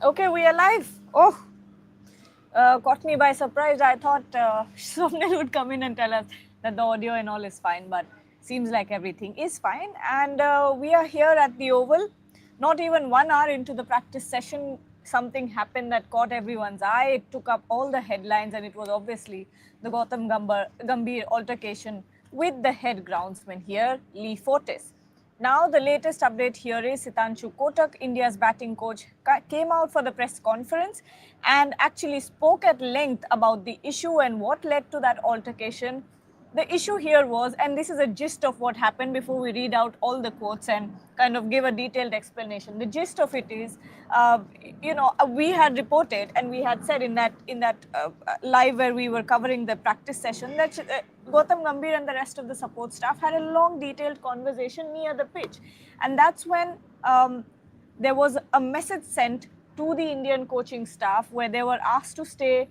Okay, we are live. Oh, caught me by surprise. I thought Swapnil would come in and tell us that the audio and all is fine, but seems like everything is fine. And we are here at the Oval. Not even 1 hour into the practice session, something happened that caught everyone's eye. It took up all the headlines, and it was obviously the Gambhir altercation with the head groundsman here, Lee Fortis. Now, the latest update here is Sitanshu Kotak, India's batting coach, came out for the press conference and actually spoke at length about the issue and what led to that altercation. The issue here was, and this is a gist of what happened before we read out all the quotes and kind of give a detailed explanation. The gist of it is, we had reported and we had said in that live where we were covering the practice session that Gautam Gambhir and the rest of the support staff had a long, detailed conversation near the pitch, and that's when there was a message sent to the Indian coaching staff where they were asked to stay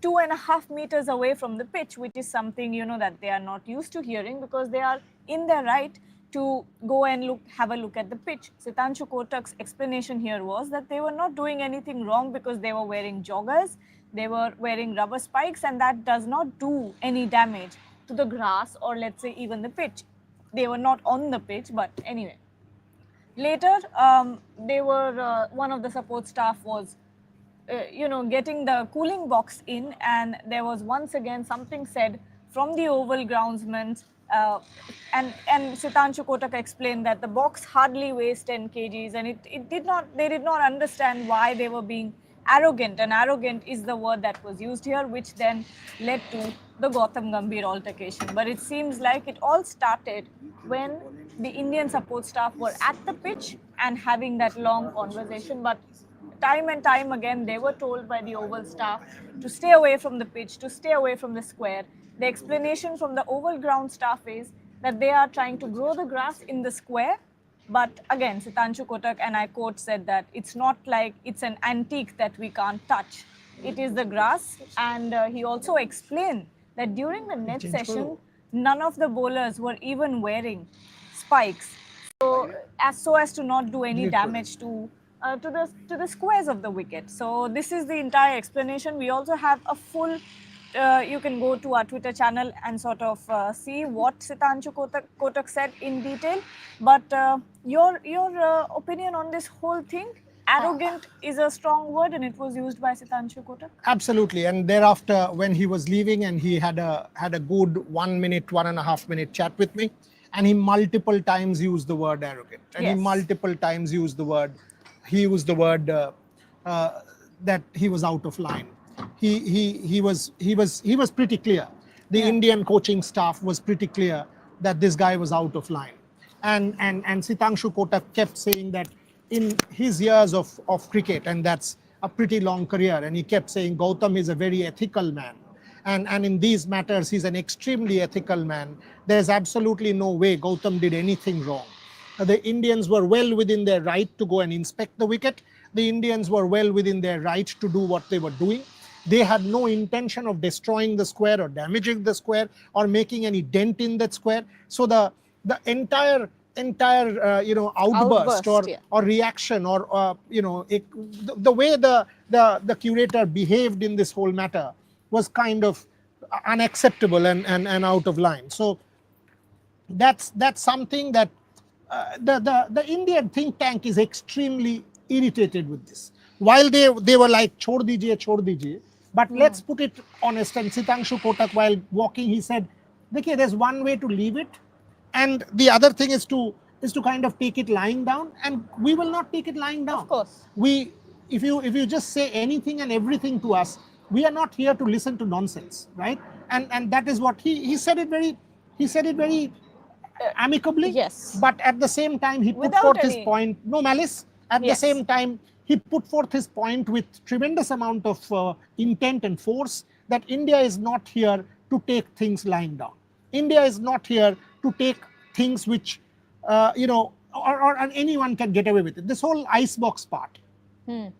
2.5 meters away from the pitch, which is something that they are not used to hearing because they are in their right to go and have a look at the pitch. Sitanshu Kotak's explanation here was that they were not doing anything wrong because they were wearing joggers, they were wearing rubber spikes, and that does not do any damage to the grass or let's say even the pitch. They were not on the pitch, but anyway. Later, one of the support staff was getting the cooling box in, and there was once again something said from the Oval groundsman, and Sitanshu Kotak explained that the box hardly weighs 10 kgs, and they did not understand why they were being arrogant, and arrogant is the word that was used here, which then led to the Gautam Gambhir altercation. But it seems like it all started when the Indian support staff were at the pitch and having that long conversation, but time and time again, they were told by the Oval staff to stay away from the pitch, to stay away from the square. The explanation from the Oval ground staff is that they are trying to grow the grass in the square. But again, Sitanshu Kotak, and I quote, said that it's not like it's an antique that we can't touch. It is the grass. And he also explained that during the net session, none of the bowlers were even wearing spikes, so as to not do any damage to the squares of the wicket. So this is the entire explanation. We also have a full, you can go to our Twitter channel and sort of see what Sitanshu Kotak said in detail. But your opinion on this whole thing? Arrogant is a strong word, and it was used by Sitanshu Kotak. Absolutely. And thereafter, when he was leaving, and he had a good 1.5 minute chat with me, and he multiple times used the word arrogant, and Yes. he multiple times used the word that he was out of line. He was pretty clear. The Indian coaching staff was pretty clear that this guy was out of line. And Sitanshu Kotak kept saying that in his years of cricket, and that's a pretty long career, and he kept saying Gautam is a very ethical man. And in these matters, he's an extremely ethical man. There's absolutely no way Gautam did anything wrong. The Indians were well within their right to go and inspect the wicket. The Indians were well within their right to do what they were doing. They had no intention of destroying the square or damaging the square or making any dent in that square. So the entire outburst or reaction or the way the curator behaved in this whole matter was kind of unacceptable and out of line. So that's something that the Indian think tank is extremely irritated with this. While they were like chhod dijiye, but let's put it honest. And Sitanshu Kotak, while walking, he said, "Dekhiye, there's one way to leave it, and the other thing is to kind of take it lying down, and we will not take it lying down. Of course, if you just say anything and everything to us, we are not here to listen to nonsense, right? And that is what he said it very amicably. Yes. But at the same time, he put Without forth his any- point, no malice. At the same time, he put forth his point with tremendous amount of intent and force that India is not here to take things lying down. India is not here to take things which, or anyone can get away with it. This whole icebox part. And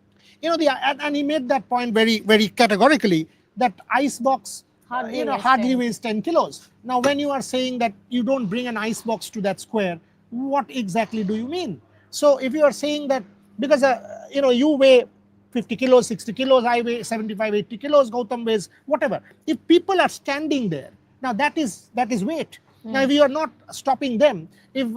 he made that point very, very categorically, that icebox hardly weighs 10 kilos. Now, when you are saying that you don't bring an icebox to that square, what exactly do you mean? So if you are saying that because you weigh 50 kilos, 60 kilos, I weigh 75, 80 kilos, Gautam weighs whatever. If people are standing there, now that is weight. Now, if you are not stopping them, if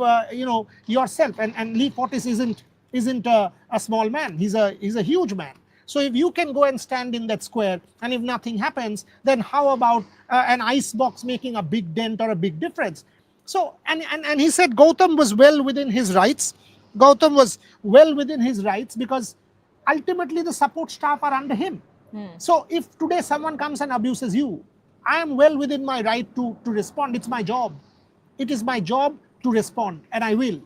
yourself, and Lee Fortis isn't a small man, he's a huge man. So if you can go and stand in that square, and if nothing happens, then how about an ice box making a big dent or a big difference? So, and he said Gautam was well within his rights. Gautam was well within his rights because ultimately the support staff are under him. So if today someone comes and abuses you, I am well within my right to respond. It's my job. It is my job to respond, and I will.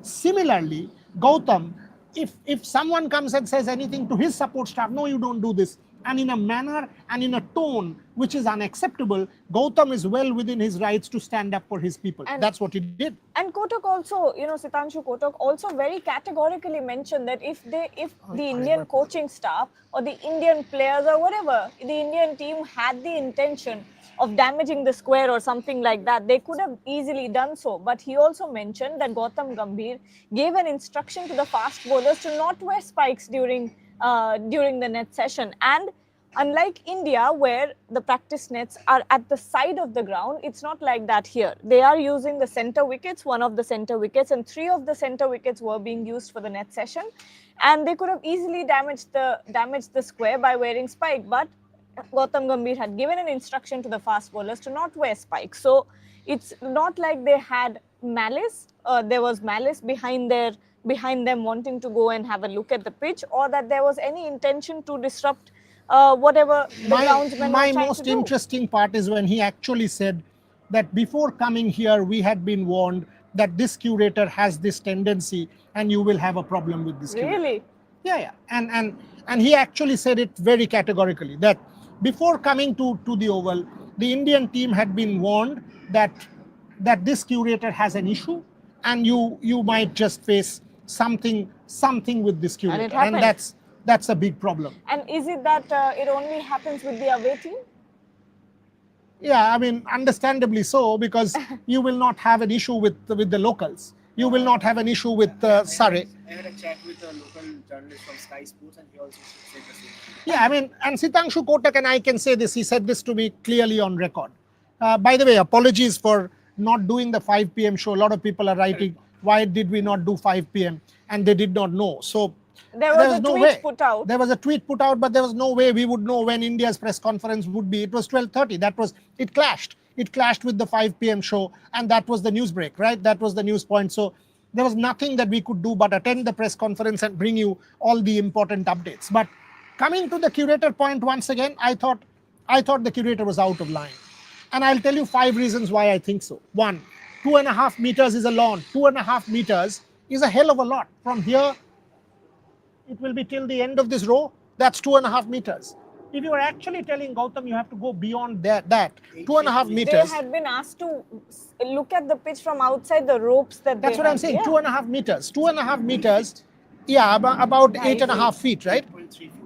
Similarly, Gautam, if someone comes and says anything to his support staff, no, you don't do this, and in a manner and in a tone which is unacceptable, Gautam is well within his rights to stand up for his people. And that's what he did. And Kotak also, Sitanshu Kotak also very categorically mentioned that if the Indian coaching staff or the Indian players or whatever, the Indian team had the intention of damaging the square or something like that, they could have easily done so. But he also mentioned that Gautam Gambhir gave an instruction to the fast bowlers to not wear spikes during the net session. And unlike India, where the practice nets are at the side of the ground, it's not like that here. They are using the center wickets, one of the center wickets, and 3 of the center wickets were being used for the net session. And they could have easily damaged the square by wearing spike. But Gautam Gambhir had given an instruction to the fast bowlers to not wear spikes. So it's not like they had malice. There was malice behind them wanting to go and have a look at the pitch, or that there was any intention to disrupt whatever the groundsmen were trying My most to do. interesting part is when he actually said that before coming here, we had been warned that this curator has this tendency and you will have a problem with this curator. Really? Yeah. And he actually said it very categorically that before coming to the Oval, the Indian team had been warned that this curator has an issue and you might just face something with this curator. And that's a big problem. And is it that it only happens with the away team? Yeah, I mean, understandably so, because you will not have an issue with the locals. You will not have an issue with Surrey. I had a chat with a local journalist from Sky Sports, and he also said the same. Yeah, I mean, and Sitanshu Kotak, and I can say this, he said this to me clearly on record. By the way, apologies for not doing the 5 p.m. show. A lot of people are writing, why did we not do 5 p.m.? And they did not know. So there was a tweet put out. There was a tweet put out, but there was no way we would know when India's press conference would be. It was 12:30. It clashed. It clashed with the 5 p.m. show, and that was the news break, right? That was the news point. So there was nothing that we could do but attend the press conference and bring you all the important updates. But coming to the curator point once again, I thought the curator was out of line. And I'll tell you 5 reasons why I think so. 1, 2.5 meters is a lawn. 2.5 meters is a hell of a lot. From here, it will be till the end of this row. That's 2.5 meters. If you are actually telling Gautam you have to go beyond that 2.5 meters. They had been asked to look at the pitch from outside the ropes that That's they what I'm had. saying. Yeah. 2.5 meters. 2.5 meters. Yeah, about 8.5 feet, right?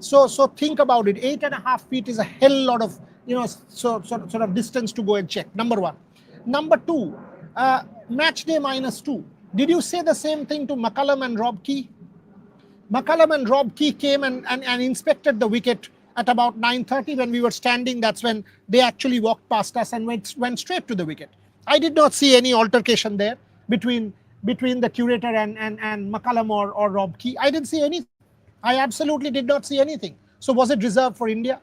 So think about it. 8.5 feet is a hell lot of sort of distance to go and check. Number 1. Number 2, match day -2. Did you say the same thing to McCullum and Rob Key? McCullum and Rob Key came and inspected the wicket at about 9:30 when we were standing. That's when they actually walked past us and went straight to the wicket. I did not see any altercation there between the curator and McCullum or Rob Key. I didn't see anything. I absolutely did not see anything. So was it reserved for India?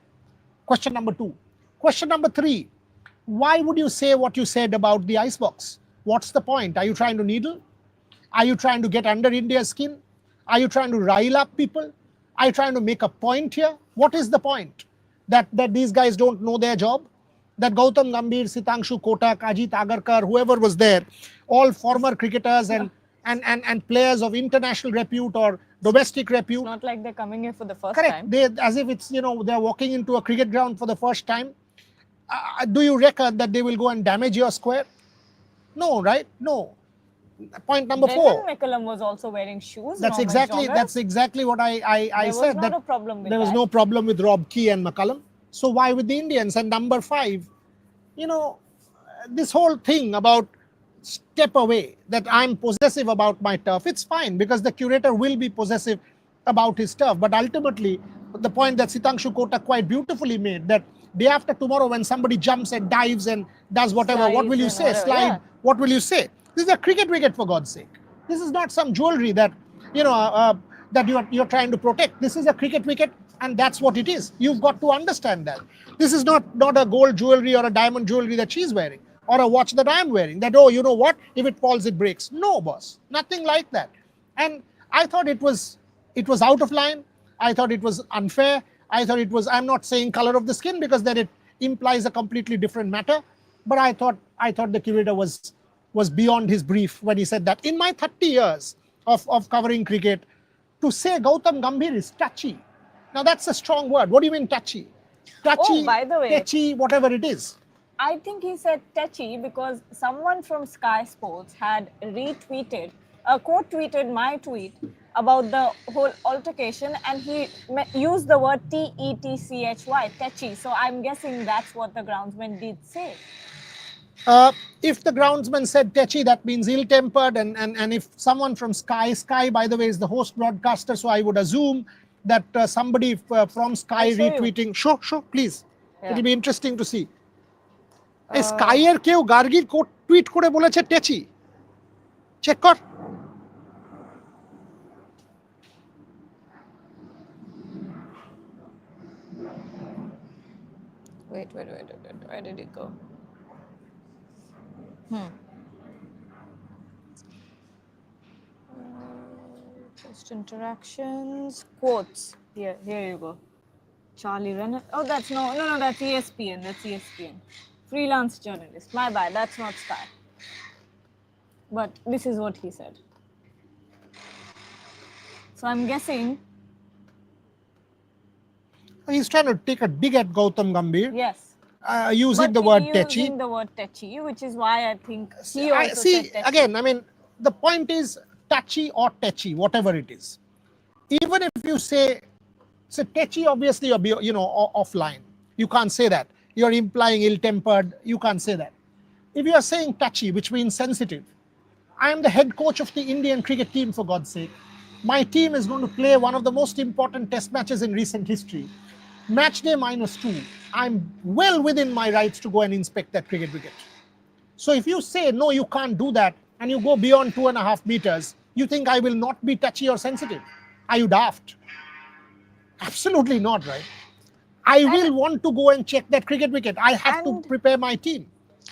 Question number 2. Question number 3. Why would you say what you said about the icebox? What's the point? Are you trying to needle? Are you trying to get under India's skin? Are you trying to rile up people? Are you trying to make a point here? What is the point? That these guys don't know their job? That Gautam Gambhir, Sitanshu Kotak, Ajit Agarkar, whoever was there, all former cricketers and players of international repute or domestic repute. It's not like they're coming here for the first Correct. time. As if it's, they're walking into a cricket ground for the first time. Do you reckon that they will go and damage your square? No, right? No. Point number 4. McCullum was also wearing shoes. That's exactly what I said. There was not a problem with there was that. no problem with Rob Key and McCullum. So why with the Indians? And number 5, this whole thing about step away, that I'm possessive about my turf, it's fine because the curator will be possessive about his turf. But ultimately, the point that Sitanshu Kotak quite beautifully made, that day after tomorrow when somebody jumps and dives and does whatever, what will you Slides say? and whatever, Slide, yeah. what will you say? This is a cricket wicket, for God's sake. This is not some jewelry that, that you're trying to protect. This is a cricket wicket, and that's what it is. You've got to understand that. This is not a gold jewelry or a diamond jewelry that she's wearing, or a watch that I'm wearing, that, oh, you know what, if it falls, it breaks. No, boss, nothing like that. And I thought it was out of line. I thought it was unfair. I thought it was, I'm not saying color of the skin, because then it implies a completely different matter. But I thought the curator was beyond his brief when he said that. In my 30 years of covering cricket, to say Gautam Gambhir is touchy. Now that's a strong word. What do you mean touchy? Touchy, Oh, by the way, tetchy, whatever it is. I think he said tetchy because someone from Sky Sports had retweeted, quote tweeted my tweet about the whole altercation, and he used the word T-E-T-C-H-Y, tetchy. So I'm guessing that's what the groundsman did say. If the groundsman said tetchy, that means ill-tempered, and if someone from Sky, by the way, is the host broadcaster, so I would assume that somebody from Sky I'll show you. retweeting. Show, please. Yeah. It'll be interesting to see. Sky এর কেউ গার্গির coat tweet করে বলেছে টেচি, check কর। Wait, where did it go? Just interactions, quotes. Here you go. Charlie Renner. Oh, that's no, that's ESPN. That's ESPN. Freelance journalist. My bad. That's not Sky. But this is what he said. So I'm guessing. He's trying to take a dig at Gautam Gambhir, Yes. using the word tetchy. Using the word tetchy, which is why I think he also said tetchy. Again, I mean, the point is touchy or tetchy, whatever it is. Even if you say tetchy, obviously you're offline. You can't say that. You're implying ill-tempered. You can't say that. If you are saying touchy, which means sensitive, I am the head coach of the Indian cricket team, for God's sake. My team is going to play one of the most important test matches in recent history. Match day -2. I'm well within my rights to go and inspect that cricket wicket. So if you say, no, you can't do that, and you go beyond 2.5 meters, you think I will not be touchy or sensitive? Are you daft? Absolutely not, right? I will want to go and check that cricket wicket. I have to prepare my team.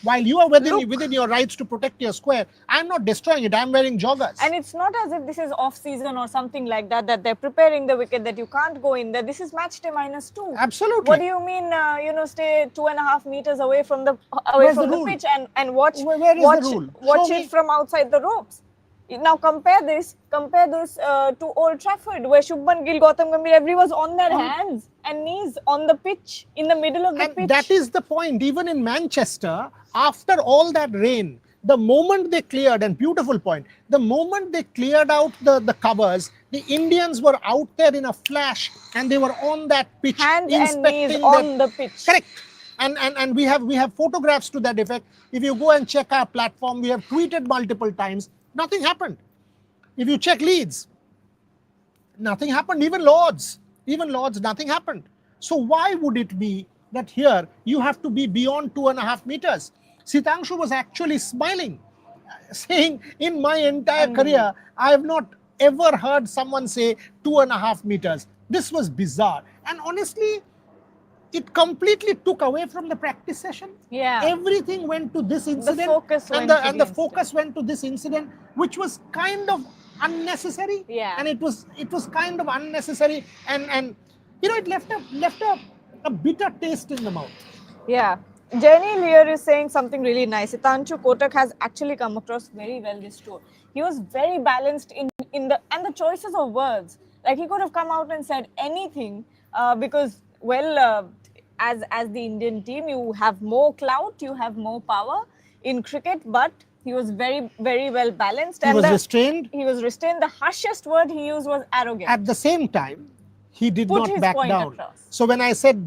While you are within your rights to protect your square, I'm not destroying it. I'm wearing joggers. And it's not as if this is off-season or something like that, that they're preparing the wicket, that you can't go in there. This is match day -2. Absolutely. What do you mean, stay 2.5 meters away from the pitch and watch, Where is the rule? Watch it from outside the ropes? Now compare this to Old Trafford, where Shubman Gill, Gautam Gambhir, everyone was on their hands and knees on the pitch, in the middle of the pitch. And that is the point. Even in Manchester, after all that rain, the moment they cleared, and beautiful point, the moment they cleared out the covers, the Indians were out there in a flash, and they were on that pitch, hands and inspecting knees on the pitch. Correct. And we have photographs to that effect. If you go and check our platform, we have tweeted multiple times. Nothing happened. If you check Leeds, nothing happened. Even Lords, nothing happened. So why would it be that here you have to be beyond 2.5 meters? Sitanshu was actually smiling, saying, in my entire career, I have not ever heard someone say 2.5 meters. This was bizarre. And honestly, it completely took away from the practice session. Yeah. Everything went to this incident. The focus went to this incident, which was kind of unnecessary. Yeah. And it was kind of unnecessary, and it left a bitter taste in the mouth. Yeah. Jenny Lear is saying something really nice. Sitanshu Kotak has actually come across very well this tour. He was very balanced in the choices of words. Like, he could have come out and said anything because as the Indian team, you have more clout, you have more power in cricket, but he was very, very well balanced. He was restrained. He was restrained. The harshest word he used was arrogant. At the same time, he did Put not his back point down. across. So when I said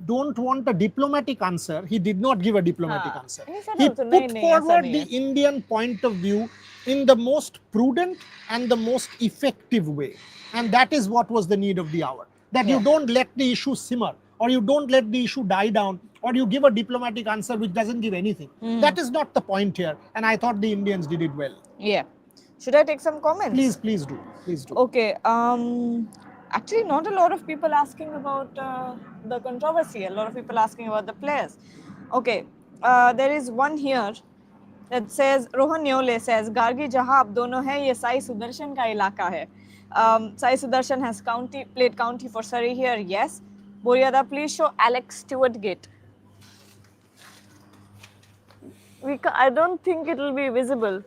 don't want a diplomatic answer, he did not give a diplomatic answer. And he said He also, put "Nahi, nahi, forward aisa the nahi hai." Indian point of view in the most prudent and the most effective way. And that is what was the need of the hour. that you don't let the issue simmer, or you don't let the issue die down, or you give a diplomatic answer which doesn't give anything. That is not the point here, and I thought the Indians did it well. Yeah. Should I take some comments? Please do. Okay. Actually, not a lot of people asking about the controversy. A lot of people asking about the players. Okay. There is one here that says, Rohan Neole says, Gargi jahan ab dono hai, ye Sai Sudarshan ka ilaka hai. Sai Sudarshan has played county for Surrey here. Yes. Boryada, please show Alex Stewart gate. I don't think it will be visible.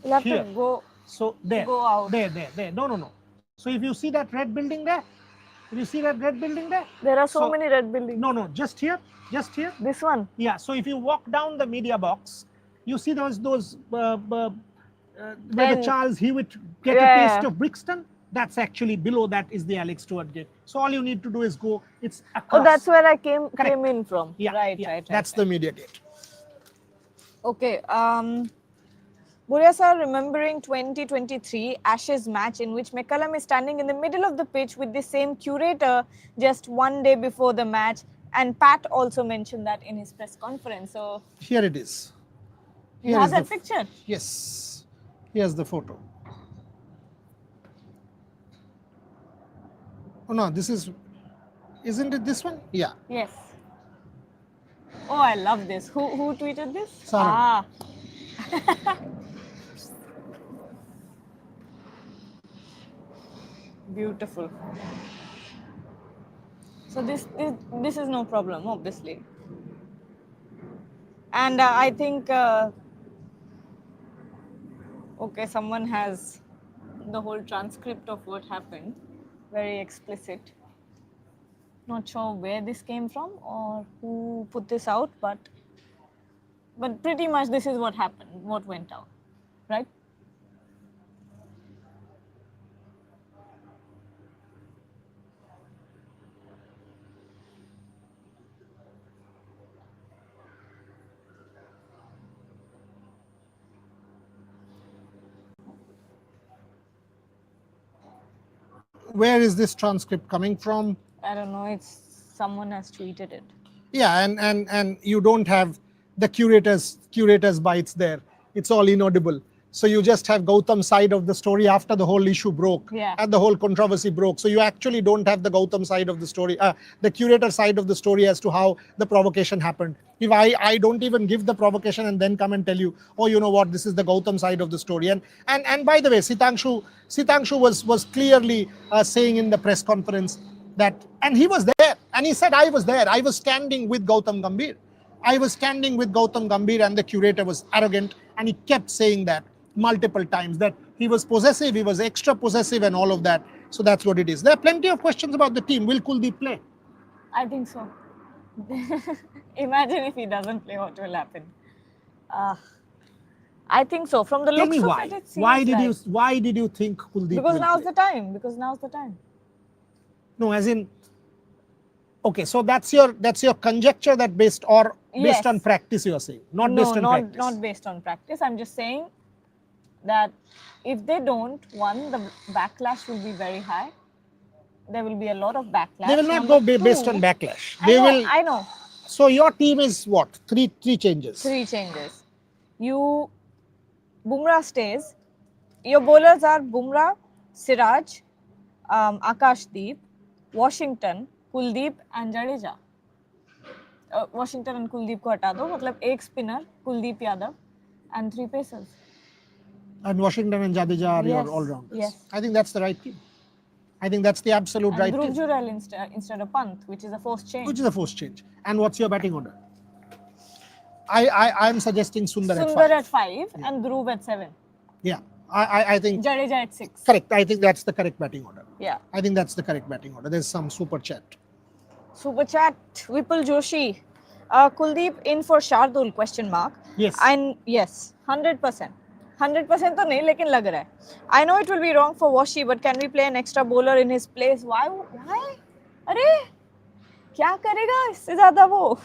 We'll have Here. to go. So there, Go out. there. No. So if you see that red building there, There are so many red buildings. No, just here. This one. Yeah. So if you walk down the media box, you see those where the Charles Hewitt get a taste of Brixton. That's actually below that is the Alex Stewart gate. So all you need to do is go. It's across. Oh, that's where I came in from. Yeah, Right. That's the media gate. Okay. Burya sir, remembering 2023 Ashes match in which McCullum is standing in the middle of the pitch with the same curator just one day before the match, and Pat also mentioned that in his press conference. So here it is. You have that picture? Yes. Here's the photo. Oh no, isn't it this one? Yeah. Yes. Oh, I love this. Who tweeted this? Sarah. Beautiful. So this is no problem, obviously. And I think okay, someone has the whole transcript of what happened, very explicit. Not sure where this came from or who put this out, but pretty much this is what happened, what went out, right? Where is this transcript coming from? I don't know, it's someone has tweeted it. Yeah, and you don't have the curator's bites there. It's all inaudible. So you just have Gautam's side of the story after the whole issue broke and the whole controversy broke. So you actually don't have the Gautam side of the story, the curator side of the story as to how the provocation happened. If I don't even give the provocation and then come and tell you, oh, you know what, this is the Gautam side of the story. And by the way, Sitanshu was clearly saying in the press conference that, and he was there, and he said, I was there. I was standing with Gautam Gambhir. And the curator was arrogant, and he kept saying that multiple times, that he was possessive, he was extra possessive and all of that. So that's what it is. There are plenty of questions about the team. Will Kuldeep play? I think so. Imagine if he doesn't play, what will happen? I think so. From the Tell looks me of why. it, it seems Why did you think Kuldeep because will now's play? the time. No, as in, okay, so that's your conjecture that based on practice you are saying, not based on practice. Not based on practice. I'm just saying that if they don't, the backlash will be very high. There will be a lot of backlash. They will not go based on backlash. I know. So your team is what? Three changes. 3 changes. Bumrah stays. Your bowlers are Bumrah, Siraj, Akashdeep, Washington, Kuldeep and Jadeja. Washington and Kuldeep ko hata do, matlab ek spinner, Kuldeep Yadav and 3 pacers. And Washington and Jadeja are your all-rounders. Yes. I think that's the right team. I think that's the absolute and right Dhruv team. Jurel instead of Pant, which is a forced change. And what's your batting order? I'm suggesting Sundar at 5 and Dhruv at 7. Yeah. I think Jadeja at 6. correct. I think that's the correct batting order. Yeah. I think that's the correct batting order. There's some super chat. Super chat, Vipul Joshi. Kuldeep in for Shardul, question mark. Yes. And yes, 100%. 100% तो नहीं, लेकिन लग रहा है. I know it will be wrong for Washi, but can we play an extra bowler in his place? Why? अरे क्या करेगा इससे ज़्यादा वो?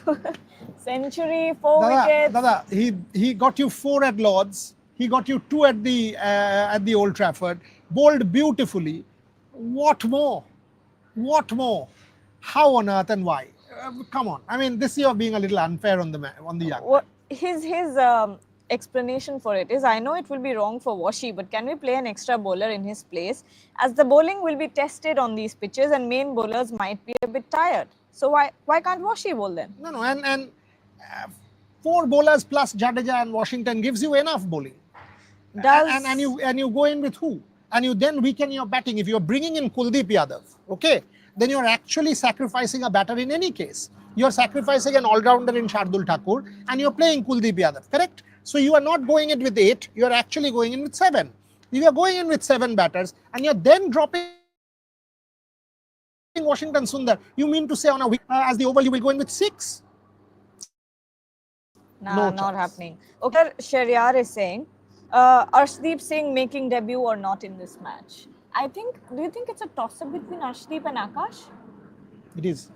Century, 4 wickets. Dada, he got you 4 at Lords. He got you 2 at the Old Trafford. Bowled beautifully. What more? What more? How on earth and why? Come on. I mean, this year being a little unfair on the young man. What his explanation for it is, I know it will be wrong for Washi, but can we play an extra bowler in his place, as the bowling will be tested on these pitches and main bowlers might be a bit tired. So why can't Washi bowl then? No, and 4 bowlers plus Jadeja and Washington gives you enough bowling. Does And you go in with who? And you then weaken your batting. If you're bringing in Kuldeep Yadav, okay, then you're actually sacrificing a batter in any case. You're sacrificing an all-rounder in Shardul Thakur, and you're playing Kuldeep Yadav, correct? So you are not going in with 8, you're actually going in with 7. If you're going in with 7 batters, and you're then dropping Washington Sundar, you mean to say on a week as the over you will go in with 6? Nah, No not chance. happening. Okay, Sharyar is saying, Arshdeep Singh making debut or not in this match? Do you think it's a toss-up between Arshdeep and Akash? It is.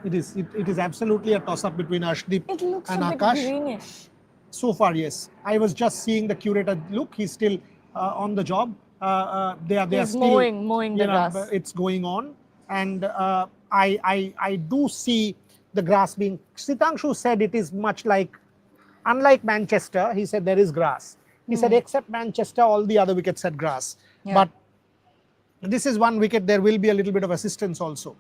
It is absolutely a toss-up between Arshdeep It looks and a bit Akash. greenish. So far, yes. I was just seeing the curator look. He's still on the job. They are He's still mowing the grass. It's going on, and I do see the grass being. Sitanshu said it is much like, unlike Manchester. He said there is grass. He said except Manchester, all the other wickets had grass. Yeah. But this is one wicket. There will be a little bit of assistance also.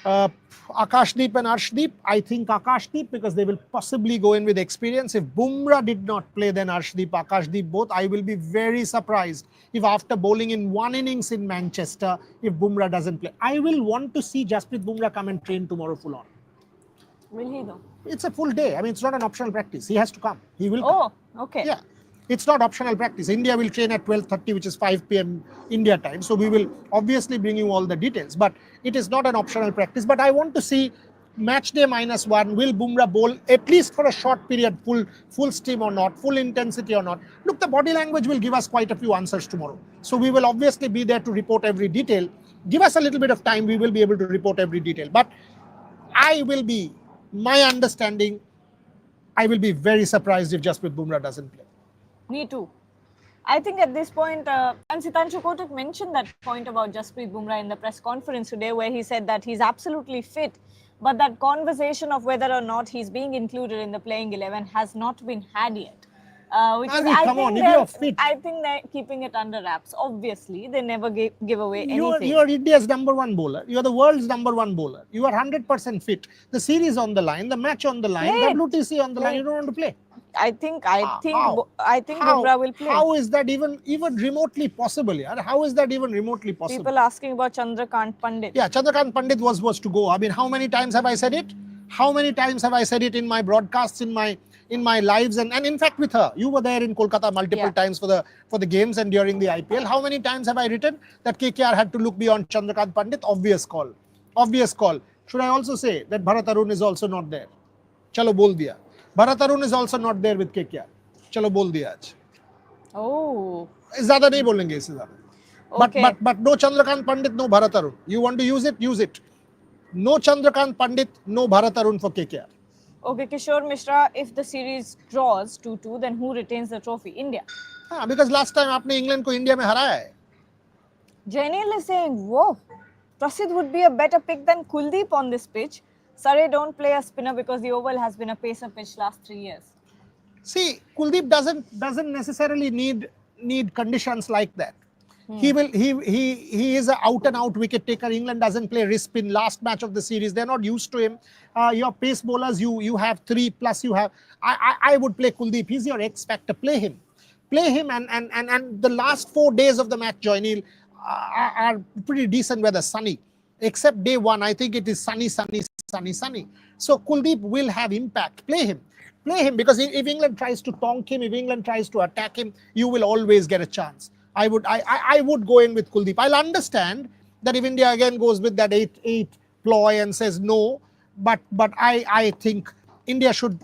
Akashdeep and Arshdeep, I think Akashdeep, because they will possibly go in with experience. If Bumrah did not play, then Arshdeep, Akashdeep both. I will be very surprised if after bowling in 1 innings in Manchester, if Bumrah doesn't play. I will want to see Jasprit Bumrah come and train tomorrow full on. Will he though? It's a full day. I mean, it's not an optional practice. He has to come. He will come. Oh, okay. Yeah. It's not optional practice. India will train at 12:30, which is 5 p.m. India time. So we will obviously bring you all the details. But it is not an optional practice. But I want to see match day -1. Will Bumrah bowl at least for a short period, full steam or not, full intensity or not? Look, the body language will give us quite a few answers tomorrow. So we will obviously be there to report every detail. Give us a little bit of time. We will be able to report every detail. But my understanding, I will be very surprised if Jasprit Bumrah doesn't play. Me too. I think at this point, and Sitanshu Kotak mentioned that point about Jasprit Bumrah in the press conference today, where he said that he's absolutely fit, but that conversation of whether or not he's being included in the playing 11 has not been had yet. I think they're keeping it under wraps. Obviously, they never give away anything. You are India's #1 bowler. You are the world's #1 bowler. You are 100% fit. The series on the line, the match on the line, WTC on the line. You don't want to play. I think Bumrah will play. How is that even remotely possible? Yeah? How is that even remotely possible? People asking about Chandrakant Pandit. Yeah, Chandrakant Pandit was to go. I mean, how many times have I said it? How many times have I said it in my broadcasts, in my lives, and in fact with her? You were there in Kolkata multiple times for the games and during the IPL. How many times have I written that KKR had to look beyond Chandrakant Pandit? Obvious call. Should I also say that Bharat Arun is also not there? Chalo bol diya. Bharat Arun is also not there with KKR. Chalo bol diya aaj. Oh. Zyada nahi bolenge isse zyada. But no Chandrakant Pandit, no Bharat Arun. You want to use it, use it. No Chandrakant Pandit, no Bharat Arun for KKR. Okay, Kishore Mishra, if the series draws 2-2, then who retains the trophy? India. Because last time आपने England को India में हराया है. Jainil is saying, whoa, Prasidh would be a better pick than Kuldeep on this pitch. Surrey don't play a spinner because the Oval has been a pacer pitch last 3 years. See, Kuldeep doesn't necessarily need conditions like that. He is an out and out wicket taker. England doesn't play wrist spin. Last match of the series, they're not used to him. Your pace bowlers, you have 3 plus you have. I would play Kuldeep. He's your X factor. Play him, and the last 4 days of the match, Joynil, are pretty decent weather, sunny. Except day 1, I think it is sunny. So Kuldeep will have impact. Play him because if England tries to tonk him, if England tries to attack him, you will always get a chance. I would go in with Kuldeep. I'll understand that if India again goes with that 8 ploy and says no, but I think India should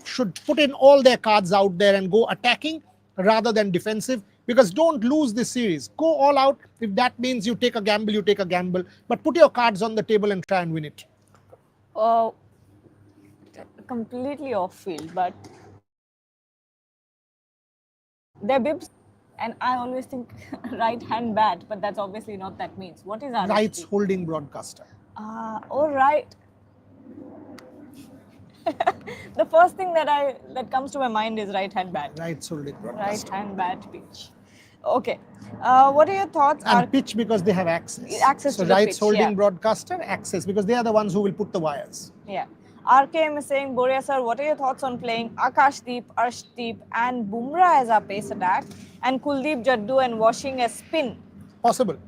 put in all their cards out there and go attacking rather than defensive, because don't lose this series. Go all out. If that means you take a gamble, you take a gamble, but put your cards on the table and try and win it. Completely off field, but their bibs. And I always think right hand bat, but that's obviously not that means. What is RHB? Rights holding broadcaster. All right. The first thing that comes to my mind is right hand bat. Rights holding Right broadcaster. hand bat pitch. Okay. What are your thoughts? And pitch because they have access. Access so to the rights pitch, holding yeah. broadcaster, access because they are the ones who will put the wires. Yeah. RKM is saying, Boria sir, what are your thoughts on playing Akashdeep, Arshdeep and Bumrah as our pace attack and Kuldeep Jaddu and Washing as spin? Possible.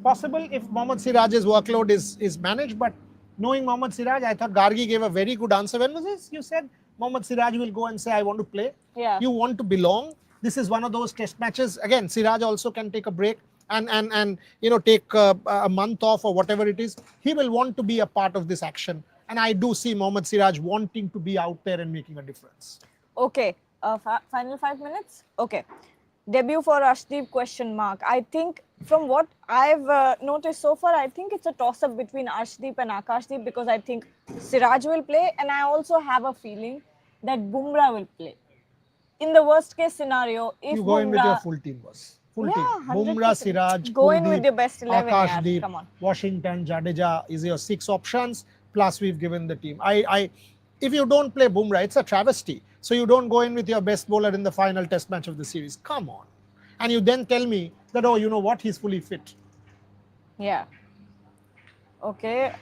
Possible if Mohammad Siraj's workload is managed, but knowing Mohammad Siraj, I thought Gargi gave a very good answer. When was this? You said Mohammad Siraj will go and say, I want to play. Yeah. You want to belong. This is one of those test matches. Again, Siraj also can take a break and take a month off or whatever it is. He will want to be a part of this action. And I do see Mohammad Siraj wanting to be out there and making a difference. Okay. Final 5 minutes? Okay. Debut for Arshdeep ? I think from what I've noticed so far, I think it's a toss-up between Arshdeep and Akashdeep because I think Siraj will play and I also have a feeling that Bumrah will play. In the worst case scenario, if You go in with Bumrah- your full team, boss. Full Yeah, team. 100%. Bumrah, Siraj, Go in Kuldeep, with your best 11, yeah, Akashdeep, come on. Washington, Jadeja is your 6 options. Plus we've given the team. If you don't play Bumrah, it's a travesty. So you don't go in with your best bowler in the final test match of the series. Come on. And you then tell me that, oh, you know what, he's fully fit. Yeah. Okay.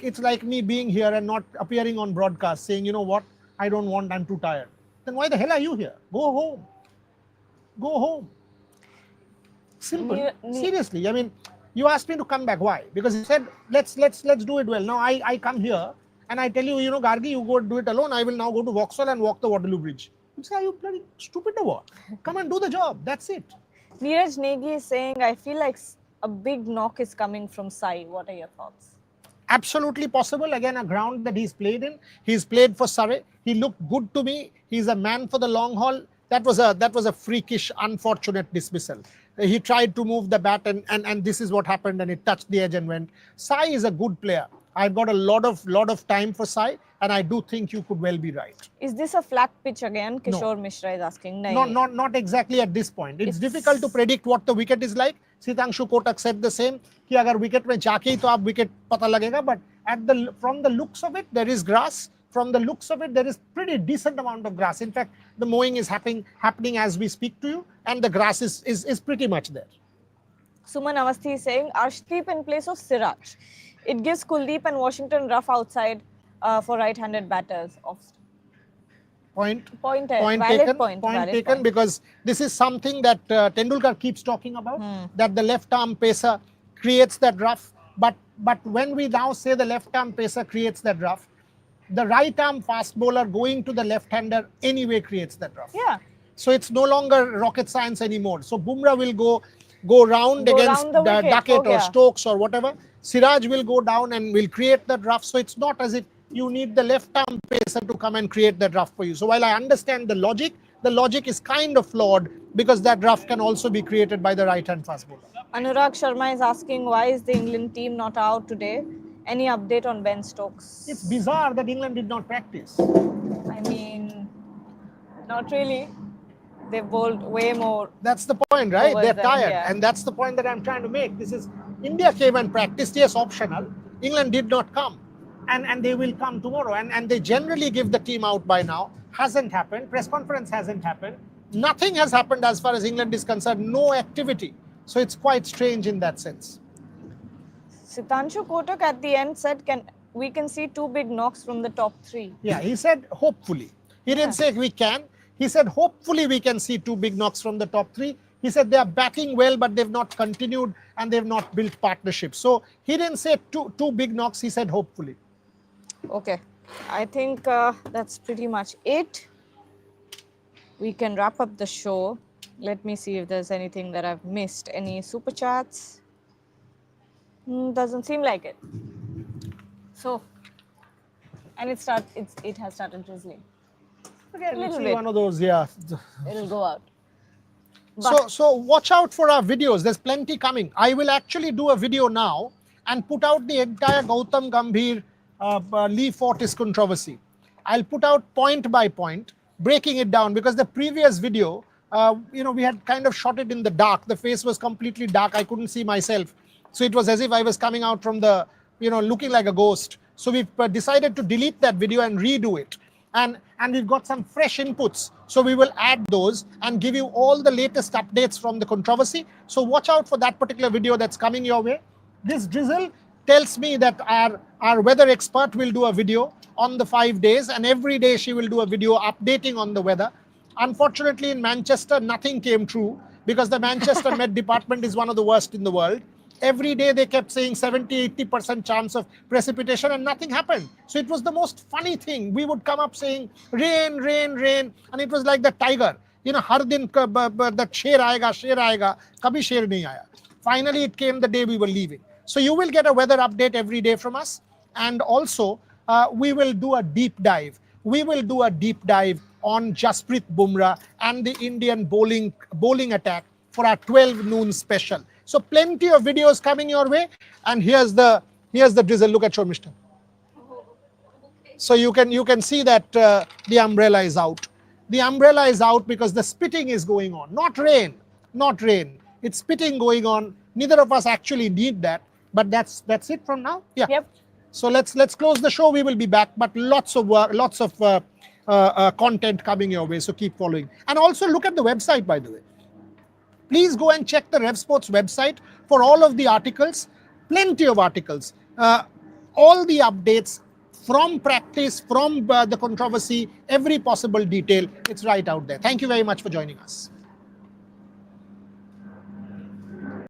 It's like me being here and not appearing on broadcast saying, you know what, I don't want, I'm too tired. Then why the hell are you here? Go home. Go home. Simple. Seriously. I mean, you asked me to come back. Why? Because you said, let's do it well. Now I come here and I tell you, you know, Gargi, you go do it alone. I will now go to Vauxhall and walk the Waterloo Bridge. You say, are you bloody stupid or what? Come and do the job. That's it. Neeraj Negi is saying, I feel like a big knock is coming from Sai. What are your thoughts? Absolutely possible. Again, a ground that he's played in. He's played for Surrey. He looked good to me. He's a man for the long haul. That was a freakish, unfortunate dismissal. He tried to move the bat and this is what happened and it touched the edge and went. Sai is a good player. I've got a lot of time for Sai and I do think you could well be right. Is this a flat pitch again? Kishore Mishra is asking. Not exactly at this point. It's difficult to predict what the wicket is like. Sitanshu Kotak said the same. कि अगर wicket में जाके ही तो आप wicket पता लगेगा. But from the looks of it, there is grass. From the looks of it, there is pretty decent amount of grass. In fact, the mowing is happening as we speak to you, and the grass is pretty much there. Suman Avasthi is saying Arshdeep in place of Siraj. It gives Kuldeep and Washington rough outside for right-handed batters. Point taken because this is something that Tendulkar keeps talking about, that the left arm pacer creates that rough. But when we now say the left arm pacer creates that rough, the right arm fast bowler going to the left hander anyway creates that rough. Yeah. So it's no longer rocket science anymore. So Bumrah will go round against Duckett or Stokes or whatever. Siraj will go down and will create that rough. So it's not as if you need the left arm pacer to come and create that rough for you. So while I understand the logic is kind of flawed because that rough can also be created by the right hand fast bowler. Anurag Sharma is asking, why is the England team not out today? Any update on Ben Stokes? It's bizarre that England did not practice. I mean, not really. They bowled way more. That's the point, right? They're tired. And that's the point that I'm trying to make. This is, India came and practiced, yes, optional. England did not come. And they will come tomorrow. And they generally give the team out by now. Hasn't happened. Press conference hasn't happened. Nothing has happened as far as England is concerned. No activity. So it's quite strange in that sense. Sitanshu Kotak at the end said, we can see 2 big knocks from the top 3. Yeah, he said hopefully. He didn't say we can. He said hopefully we can see 2 big knocks from the top 3. He said they are batting well, but they've not continued and they've not built partnerships. So he didn't say two big knocks. He said hopefully. Okay. I think that's pretty much it. We can wrap up the show. Let me see if there's anything that I've missed. Any super chats? Doesn't seem like it. So, and it has started drizzling. Again, A little it's bit. one of those, yeah. It'll go out. So watch out for our videos. There's plenty coming. I will actually do a video now and put out the entire Gautam Gambhir Lee Fortis controversy. I'll put out point by point, breaking it down because the previous video we had kind of shot it in the dark. The face was completely dark. I couldn't see myself. So it was as if I was coming out from the, looking like a ghost. So we've decided to delete that video and redo it. And we've got some fresh inputs. So we will add those and give you all the latest updates from the controversy. So watch out for that particular video that's coming your way. This drizzle tells me that our weather expert will do a video on the 5 days, and every day she will do a video updating on the weather. Unfortunately, in Manchester, nothing came true because the Manchester Met Department is one of the worst in the world. Every day they kept saying 70-80% chance of precipitation and nothing happened. So it was the most funny thing. We would come up saying rain, rain, rain, and it was like the tiger. Har din the sher aayega, kabhi sher nahi aaya. Finally, it came the day we were leaving. So you will get a weather update every day from us. And also, we will do a deep dive. We will do a deep dive on Jasprit Bumrah and the Indian bowling attack for our 12 noon special. So plenty of videos coming your way. And here's the drizzle. Look at Shormishta. So you can see that the umbrella is out. The umbrella is out because the spitting is going on. Not rain. Not rain. It's spitting going on. Neither of us actually need that. But that's it from now. Yeah. Yep. So let's close the show. We will be back, but lots of work, lots of content coming your way. So keep following, and also look at the website. By the way, please go and check the RevSports website for all of the articles. Plenty of articles, all the updates from practice, from the controversy, every possible detail. It's right out there. Thank you very much for joining us.